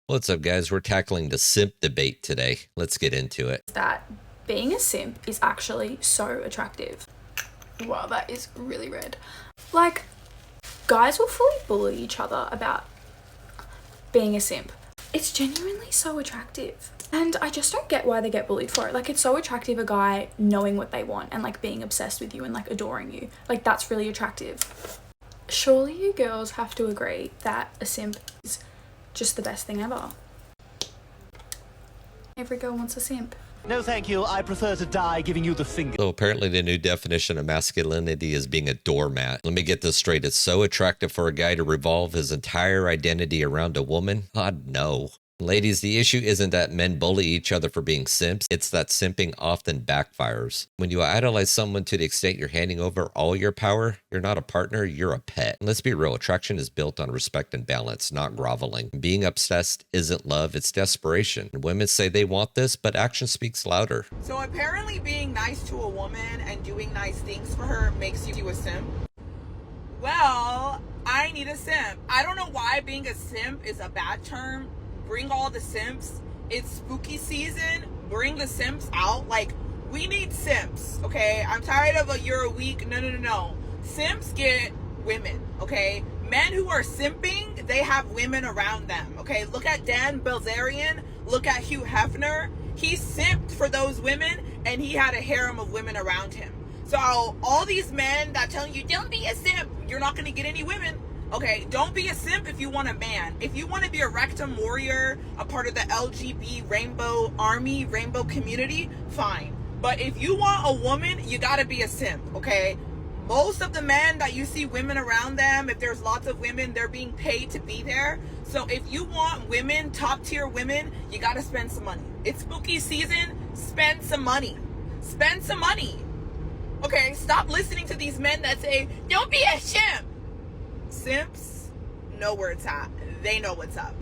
What's up, guys? We're tackling the simp debate today. Let's get into it. That being a simp is actually so attractive. Wow, that is really red. Like, guys will fully bully each other about being a simp. It's genuinely so attractive. And I just don't get why they get bullied for it. Like, it's so attractive, a guy knowing what they want and like being obsessed with you and like adoring you. Like, that's really attractive. Surely you girls have to agree that a simp is just the best thing ever. Every girl wants a simp. No, thank you. I prefer to die giving you the finger. So apparently the new definition of masculinity is being a doormat. Let me get this straight. It's so attractive for a guy to revolve his entire identity around a woman? God, no. Ladies, the issue isn't that men bully each other for being simps. It's that simping often backfires. When you idolize someone to the extent you're handing over all your power, you're not a partner, you're a pet. And let's be real, attraction is built on respect and balance, not groveling. Being obsessed isn't love, it's desperation. Women say they want this, but action speaks louder. So apparently being nice to a woman and doing nice things for her makes you a simp. Well, I need a simp. I don't know why being a simp is a bad term. Bring all the simps. It's spooky season. Bring the simps out. Like, we need simps, okay? I'm tired of you're a weak. No. Simps get women, okay? Men who are simping, they have women around them, okay? Look at Dan Bilzerian. Look at Hugh Hefner. He simped for those women, and he had a harem of women around him. So all these men that telling you, don't be a simp, you're not going to get any women. Okay, don't be a simp if you want a man. If you want to be a rectum warrior, a part of the LGBT rainbow army, rainbow community, fine. But if you want a woman, you gotta be a simp, okay? Most of the men that you see women around them, if there's lots of women, they're being paid to be there. So if you want women, top tier women, you gotta spend some money. It's spooky season, spend some money. Spend some money. Okay, stop listening to these men that say, don't be a simp. Simps know where it's at. They know what's up.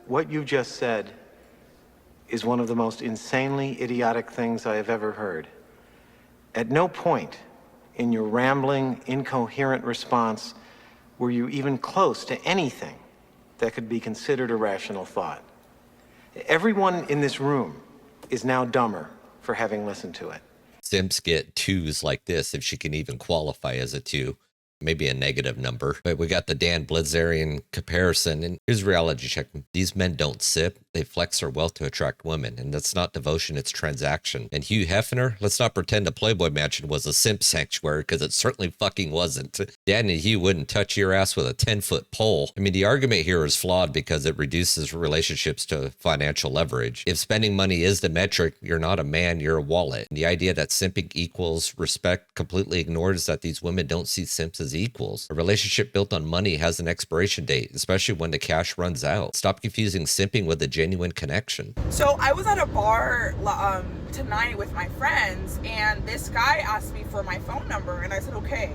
What you just said is one of the most insanely idiotic things I have ever heard. At no point in your rambling, incoherent response were you even close to anything that could be considered a rational thought. Everyone in this room is now dumber for having listened to it. Simps get twos like this, if she can even qualify as a two. Maybe a negative number. But we got the Dan Bilzerian comparison, and here's reality check. These men don't sip, they flex their wealth to attract women, and that's not devotion, it's transaction. And Hugh Hefner, let's not pretend the Playboy Mansion was a simp sanctuary, because it certainly fucking wasn't. Dan and Hugh wouldn't touch your ass with a 10-foot pole. I mean, the argument here is flawed because it reduces relationships to financial leverage. If spending money is the metric, you're not a man, you're a wallet. And the idea that simping equals respect completely ignores that these women don't see simps as equals. A relationship built on money has an expiration date, especially when the cash runs out. Stop confusing simping with a genuine connection. So I was at a bar tonight with my friends, and this guy asked me for my phone number, and I said, okay.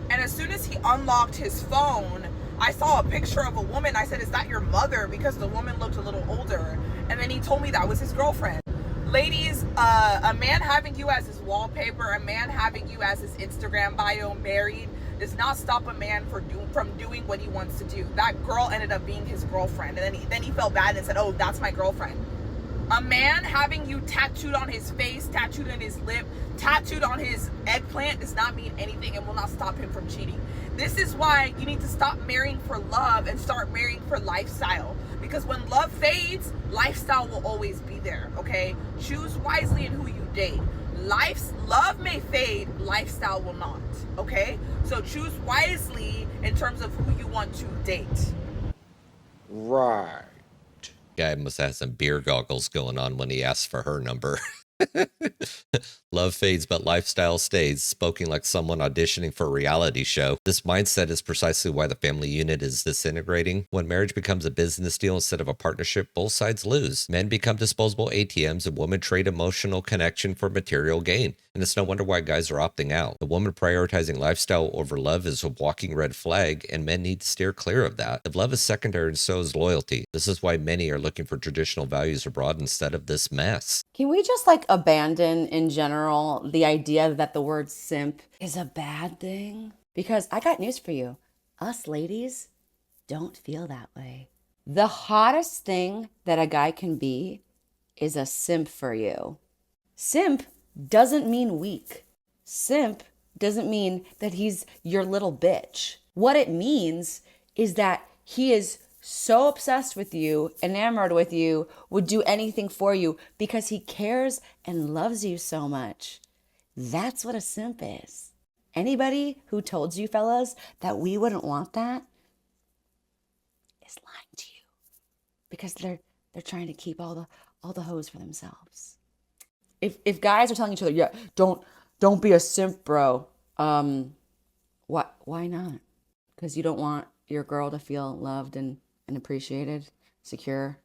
And as soon as he unlocked his phone, I saw a picture of a woman. I said, is that your mother? Because the woman looked a little older. And then he told me that was his girlfriend. Ladies, a man having you as his wallpaper, a man having you as his Instagram bio, married, does not stop a man from doing what he wants to do. That girl ended up being his girlfriend, and then he felt bad and said, oh, that's my girlfriend. A man having you tattooed on his face, tattooed on his lip, tattooed on his eggplant does not mean anything and will not stop him from cheating. This is why you need to stop marrying for love and start marrying for lifestyle. Because when love fades, lifestyle will always be there, okay? Choose wisely in who you date. Love may fade, lifestyle will not, okay? So choose wisely in terms of who you want to date. Right. Guy must have some beer goggles going on when he asked for her number. Love fades, but lifestyle stays. Spoken like someone auditioning for a reality show. This mindset is precisely why the family unit is disintegrating. When marriage becomes a business deal instead of a partnership, both sides lose. Men become disposable ATMs and women trade emotional connection for material gain. And it's no wonder why guys are opting out. The woman prioritizing lifestyle over love is a walking red flag, and men need to steer clear of that. If love is secondary, and so is loyalty. This is why many are looking for traditional values abroad instead of this mess. Can we just abandon in general the idea that the word simp is a bad thing? Because I got news for you. Us ladies don't feel that way. The hottest thing that a guy can be is a simp for you. Simp doesn't mean weak. Simp doesn't mean that he's your little bitch. What it means is that he is so obsessed with you, enamored with you, would do anything for you because he cares and loves you so much. That's what a simp is. Anybody who told you, fellas, that we wouldn't want that is lying to you, because they're trying to keep all the hoes for themselves. If guys are telling each other, yeah, don't be a simp, bro. Why not? Because you don't want your girl to feel loved and appreciated, secure.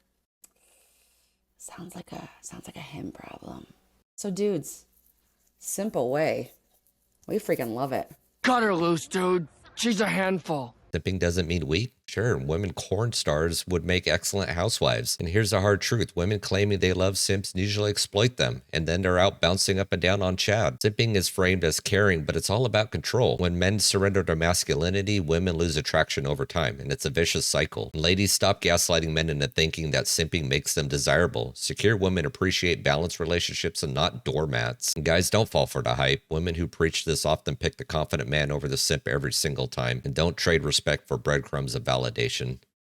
Sounds like a him problem. So dudes, simple way. We freaking love it. Cut her loose, dude. She's a handful. Simping doesn't mean weak. Sure, women corn stars would make excellent housewives. And here's the hard truth. Women claiming they love simps usually exploit them, and then they're out bouncing up and down on Chad. Simping is framed as caring, but it's all about control. When men surrender their masculinity, women lose attraction over time, and it's a vicious cycle. And ladies, stop gaslighting men into thinking that simping makes them desirable. Secure women appreciate balanced relationships and not doormats. And guys, don't fall for the hype. Women who preach this often pick the confident man over the simp every single time, and don't trade respect for breadcrumbs of validation.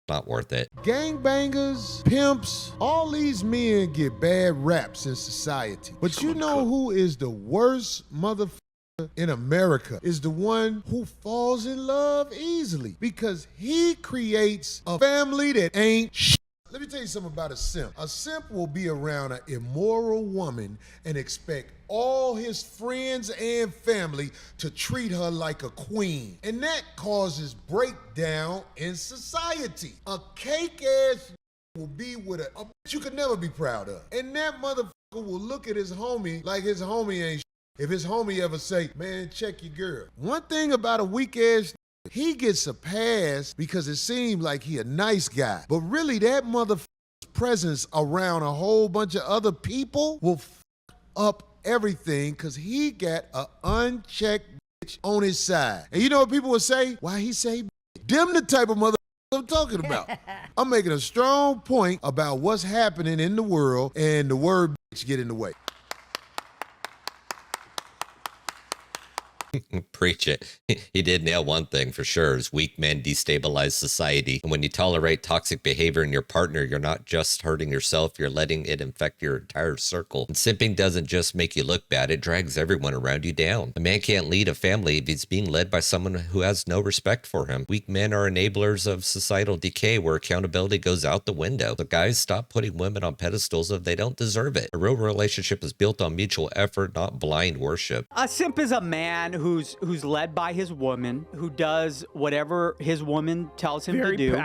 Not worth it. Gangbangers, pimps, all these men get bad raps in society. But you know who is the worst motherfucker in America? Is the one who falls in love easily, because he creates a family that ain't shit. Let me tell you something about a simp. A simp will be around an immoral woman and expect all his friends and family to treat her like a queen. And that causes breakdown in society. A cake-ass will be with a bitch you could never be proud of. And that motherfucker will look at his homie like his homie ain't shit. If his homie ever say, man, check your girl. One thing about a weak-ass, he gets a pass because it seemed like he a nice guy. But really, that motherfucker's presence around a whole bunch of other people will f up everything, because he got a unchecked bitch on his side. And you know what people would say? Why he say bitch? Them the type of motherfuckers I'm talking about. I'm making a strong point about what's happening in the world, and the word bitch get in the way. Preach it. He did nail one thing for sure, is weak men destabilize society. And when you tolerate toxic behavior in your partner, you're not just hurting yourself, you're letting it infect your entire circle. And simping doesn't just make you look bad, it drags everyone around you down. A man can't lead a family if he's being led by someone who has no respect for him. Weak men are enablers of societal decay where accountability goes out the window. So guys, stop putting women on pedestals if they don't deserve it. A real relationship is built on mutual effort, not blind worship. A simp is a man who's led by his woman, who does whatever his woman tells him to do.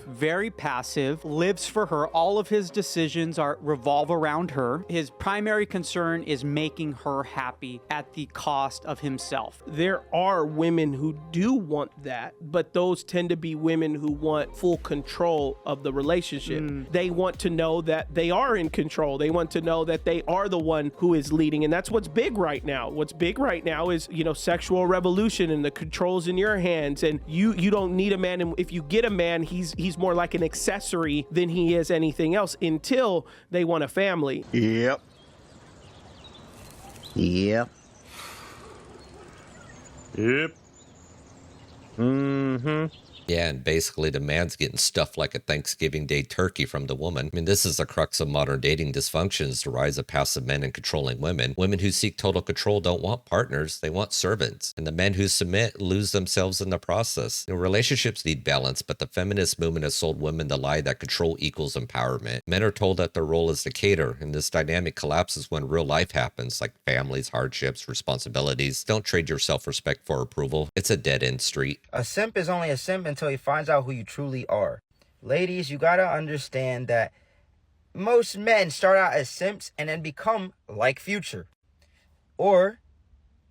Very passive, lives for her. All of his decisions revolve around her. His primary concern is making her happy at the cost of himself. There are women who do want that, but those tend to be women who want full control of the relationship. They want to know that they are in control. They want to know that they are the one who is leading, and that's what's big right now. What's big right now is, sexual revolution, and the controls in your hands, and you don't need a man. And if you get a man, he's more like an accessory than he is anything else, until they want a family. Yep. Yeah, and basically the man's getting stuffed like a Thanksgiving Day turkey from the woman. I mean, this is the crux of modern dating dysfunctions, the rise of passive men and controlling women. Women who seek total control don't want partners, they want servants. And the men who submit lose themselves in the process. Relationships need balance, but the feminist movement has sold women the lie that control equals empowerment. Men are told that their role is to cater, and this dynamic collapses when real life happens, like families, hardships, responsibilities. Don't trade your self-respect for approval. It's a dead-end street. A simp is only a simp until he finds out who you truly are. Ladies, you gotta understand that most men start out as simps and then become like Future. Or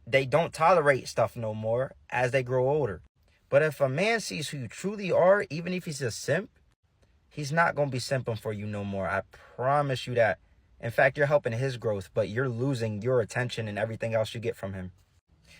they don't tolerate stuff no more as they grow older. But if a man sees who you truly are, even if he's a simp, he's not gonna be simping for you no more. I promise you that. In fact, you're helping his growth, but you're losing your attention and everything else you get from him.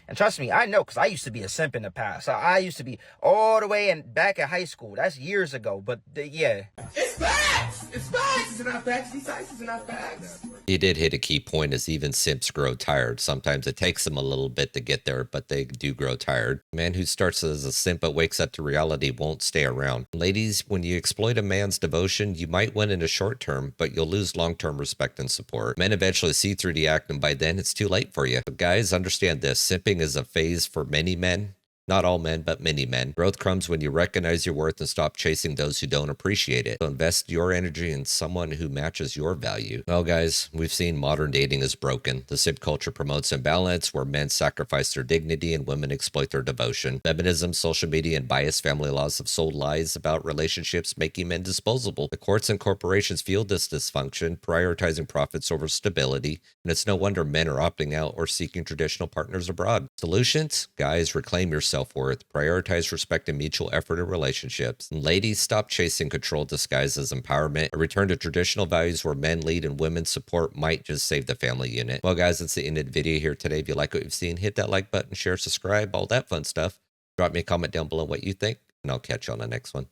And trust me, I know, because I used to be a simp in the past. I used to be all the way and back at high school. That's years ago. But yeah. It's facts. It's facts. It's not facts. These sites is not facts. He did hit a key point as even simps grow tired. Sometimes it takes them a little bit to get there, but they do grow tired. A man who starts as a simp but wakes up to reality won't stay around. Ladies, when you exploit a man's devotion, you might win in the short term, but you'll lose long-term respect and support. Men eventually see through the act, and by then it's too late for you. But guys, understand this. Simping is a phase for many men. Not all men, but many men. Growth comes when you recognize your worth and stop chasing those who don't appreciate it. So invest your energy in someone who matches your value. Well, guys, we've seen modern dating is broken. The simp culture promotes imbalance, where men sacrifice their dignity and women exploit their devotion. Feminism, social media, and biased family laws have sold lies about relationships, making men disposable. The courts and corporations fuel this dysfunction, prioritizing profits over stability, and it's no wonder men are opting out or seeking traditional partners abroad. Solutions? Guys, reclaim your self-worth, prioritize respect and mutual effort in relationships. And ladies, stop chasing control disguised as empowerment. A return to traditional values where men lead and women support might just save the family unit. Well, guys, that's the end of the video here today. If you like what you've seen, hit that like button, share, subscribe, all that fun stuff. Drop me a comment down below what you think, and I'll catch you on the next one.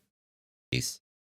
Peace.